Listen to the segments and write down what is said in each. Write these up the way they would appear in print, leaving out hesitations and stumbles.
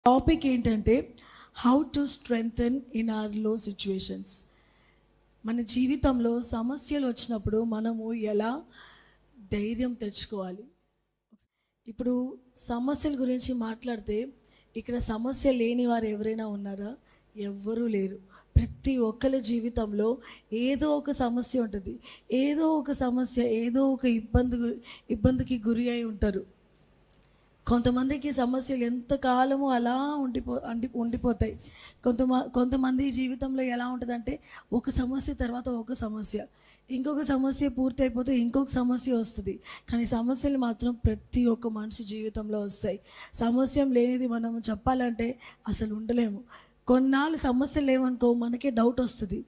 Topic ఏంటంటే how to strengthen in our లో situations. మన జీవితంలో సమస్యలు వచ్చినప్పుడు మనము ఎలా ధైర్యం తెచ్చుకోవాలి. ఇప్పుడు సమస్యల గురించి మాట్లాడితే ఇక్కడ సమస్య లేని వారు ఎవరైనా ఉన్నారా? ఎవ్వరూ లేరు. ప్రతి ఒక్కరి జీవితంలో ఏదో ఒక సమస్య ఉంటుంది. ఏదో ఒక సమస్య, ఏదో ఒక ఇబ్బందికి గురి అయి ఉంటారు. కొంతమందికి సమస్యలు ఎంతకాలము అలా ఉండిపోతాయి. కొంతమంది జీవితంలో ఎలా ఉంటుందంటే ఒక సమస్య తర్వాత ఒక సమస్య, ఇంకొక సమస్య పూర్తి అయిపోతే ఇంకొక సమస్య వస్తుంది. కానీ సమస్యలు మాత్రం ప్రతి ఒక్క మనిషి జీవితంలో వస్తాయి. సమస్య లేనిది మనం చెప్పాలంటే అసలు ఉండలేము. కొన్నాళ్ళు సమస్యలు లేవనుకో మనకే డౌట్ వస్తుంది,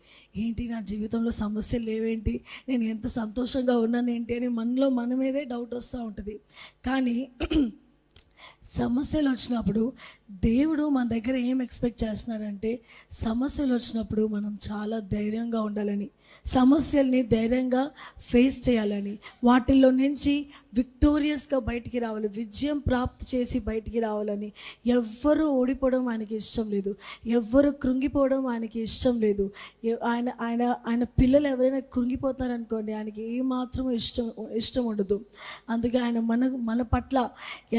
ఏంటి నా జీవితంలో సమస్యలు లేవేంటి, నేను ఎంత సంతోషంగా ఉన్నాను ఏంటి అని మనలో మన మీదే డౌట్ వస్తూ ఉంటుంది. కానీ సమస్యలు వచ్చినప్పుడు దేవుడు మన దగ్గర ఏం ఎక్స్పెక్ట్ చేస్తున్నారంటే, సమస్యలు వచ్చినప్పుడు మనం చాలా ధైర్యంగా ఉండాలని, సమస్యల్ని ధైర్యంగా ఫేస్ చేయాలని, వాటిల్లో నుంచి విక్టోరియస్గా బయటికి రావాలి, విజయం ప్రాప్తి చేసి బయటికి రావాలని. ఎవ్వరూ ఓడిపోవడం ఆయనకి ఇష్టం లేదు, ఎవ్వరు కృంగిపోవడం ఆయనకి ఇష్టం లేదు. ఆయన ఆయన ఆయన పిల్లలు ఎవరైనా కృంగిపోతారనుకోండి, ఆయనకి ఏమాత్రం ఇష్టం ఉండదు. అందుకే ఆయన మన పట్ల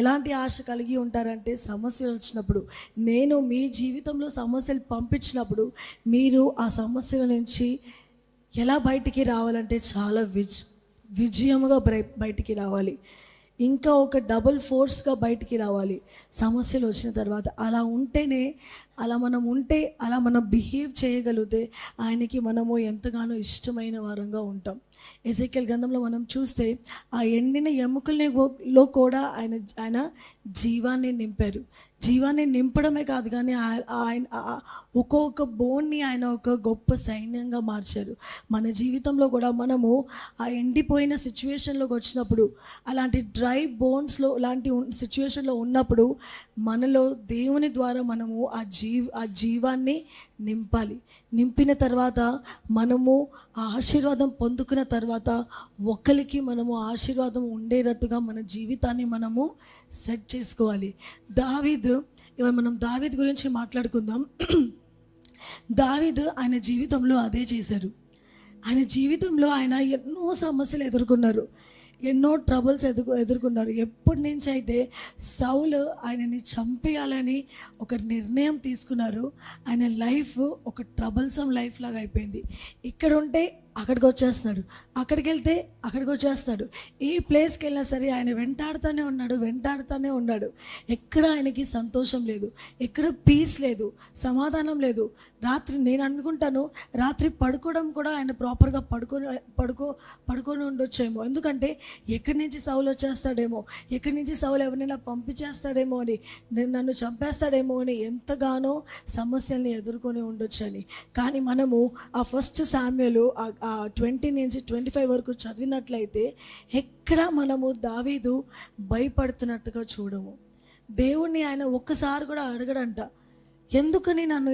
ఎలాంటి ఆశ కలిగి ఉంటారంటే, సమస్యలు వచ్చినప్పుడు, నేను మీ జీవితంలో సమస్యలు పంపించినప్పుడు మీరు ఆ సమస్యల నుంచి ఎలా బయటికి రావాలంటే చాలా విజయముగా బయటికి రావాలి, ఇంకా ఒక డబుల్ ఫోర్స్గా బయటికి రావాలి సమస్యలు వచ్చిన తర్వాత. అలా మనం బిహేవ్ చేయగలిగితే ఆయనకి మనము ఎంతగానో ఇష్టమైన వారంగా ఉంటాం. ఎజెకియెల్ గ్రంథంలో మనం చూస్తే ఆ ఎండిన ఎముకల్లో కూడా ఆయన జీవాన్ని నింపారు. జీవాన్ని నింపడమే కాదు, కానీ ఆయన ఒక్కొక్క బోన్ని ఆయన ఒక గొప్ప సైన్యంగా మార్చారు. మన జీవితంలో కూడా మనము ఆ ఎండిపోయిన సిచ్యువేషన్లోకి వచ్చినప్పుడు, అలాంటి డ్రై బోన్స్లో లాంటి సిచ్యువేషన్లో ఉన్నప్పుడు మనలో దేవుని ద్వారా మనము ఆ జీవాన్ని నింపాలి. నింపిన తర్వాత మనము ఆ ఆశీర్వాదం పొందుకున్న తర్వాత ఒకరికి మనము ఆశీర్వాదం ఉండేటట్టుగా మన జీవితాన్ని మనము సెట్ చేసుకోవాలి. మనం దావీదు గురించి మాట్లాడుకుందాం. దావీదు ఆయన జీవితంలో అదే చేశారు. ఆయన జీవితంలో ఆయన ఎన్నో సమస్యలు ఎదుర్కొన్నారు, ఎన్నో ట్రబుల్స్ ఎదుర్కొన్నారు. ఎప్పటి నుంచి అయితే సౌలు ఆయనని చంపేయాలని ఒక నిర్ణయం తీసుకున్నారు, ఆయన లైఫ్ ఒక ట్రబుల్సమ్ లైఫ్ లాగా అయిపోయింది. ఇక్కడ ఉంటే అక్కడికి వచ్చేస్తున్నాడు, అక్కడికి వెళ్తే అక్కడికి వచ్చేస్తాడు. ఏ ప్లేస్కి వెళ్ళినా సరే ఆయన వెంటాడుతూనే ఉన్నాడు. ఎక్కడ ఆయనకి సంతోషం లేదు, ఎక్కడ పీస్ లేదు, సమాధానం లేదు. రాత్రి నేను అనుకుంటాను, రాత్రి పడుకోవడం కూడా ఆయన ప్రాపర్గా పడుకొని ఉండొచ్చేమో. ఎందుకంటే ఎక్కడి నుంచి సౌలు వచ్చేస్తాడేమో, ఎక్కడి నుంచి సౌలు ఎవరినైనా పంపించేస్తాడేమో అని, నన్ను చంపేస్తాడేమో అని ఎంతగానో సమస్యల్ని ఎదుర్కొని ఉండొచ్చని. కానీ మనము ఆ ఫస్ట్ సామ్యూయలు 20 నుంచి 25 వరకు చదివినట్లయితే ఎక్కడ మనము దావీదు భయపడుతున్నట్టుగా చూడము. దేవుణ్ణి ఆయన ఒక్కసారి కూడా అడగడంట, ఎందుకని నన్ను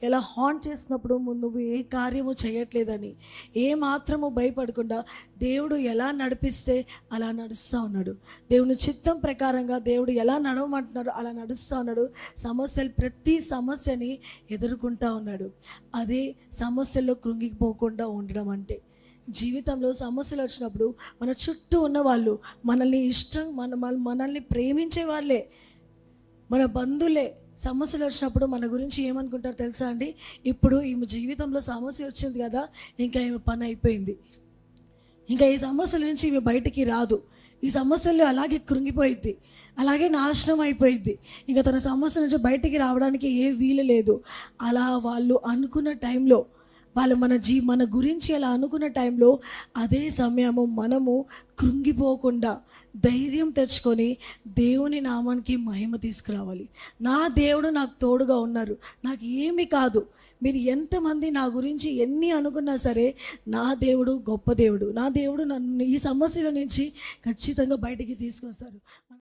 ఎలా హాంట్ చేసినప్పుడు నువ్వు ఏ కార్యము చేయట్లేదని. ఏ మాత్రము భయపడకుండా దేవుడు ఎలా నడిపిస్తే అలా నడుస్తూ ఉన్నాడు. దేవుని చిత్తం ప్రకారంగా దేవుడు ఎలా నడవమంటున్నాడు అలా నడుస్తూ ఉన్నాడు. ప్రతి సమస్యని ఎదుర్కొంటూ ఉన్నాడు. అదే సమస్యల్లో కృంగిపోకుండా ఉండడం అంటే. జీవితంలో సమస్యలు వచ్చినప్పుడు మన చుట్టూ ఉన్న వాళ్ళు మనల్ని ప్రేమించే వాళ్ళే, మన బంధువులే. సమస్యలు వచ్చినప్పుడు మన గురించి ఏమనుకుంటారు తెలుసా అండి? ఇప్పుడు ఈమె జీవితంలో సమస్య వచ్చింది కదా, ఇంకా ఈమె పని అయిపోయింది, ఇంకా ఈ సమస్యల నుంచి ఈమె బయటికి రాదు, ఈ సమస్యల్లో అలాగే కృంగిపోయిద్ది, అలాగే నాశనం అయిపోయిద్ది, ఇంకా తన సమస్య నుంచి బయటికి రావడానికి ఏ వీలు లేదు. అలా వాళ్ళు అనుకున్న టైంలో, వాళ్ళు మన గురించి అలా అనుకున్న టైంలో, అదే సమయము మనము కృంగిపోకుండా ధైర్యం తెచ్చుకొని దేవుని నామానికి మహిమ తీసుకురావాలి. నా దేవుడు నాకు తోడుగా ఉన్నారు, నాకు ఏమీ కాదు. మీరు ఎంతమంది నా గురించి ఎన్ని అనుకున్నా సరే, నా దేవుడు గొప్ప దేవుడు, నా దేవుడు నన్ను ఈ సమస్యల నుంచి ఖచ్చితంగా బయటికి తీసుకొస్తారు.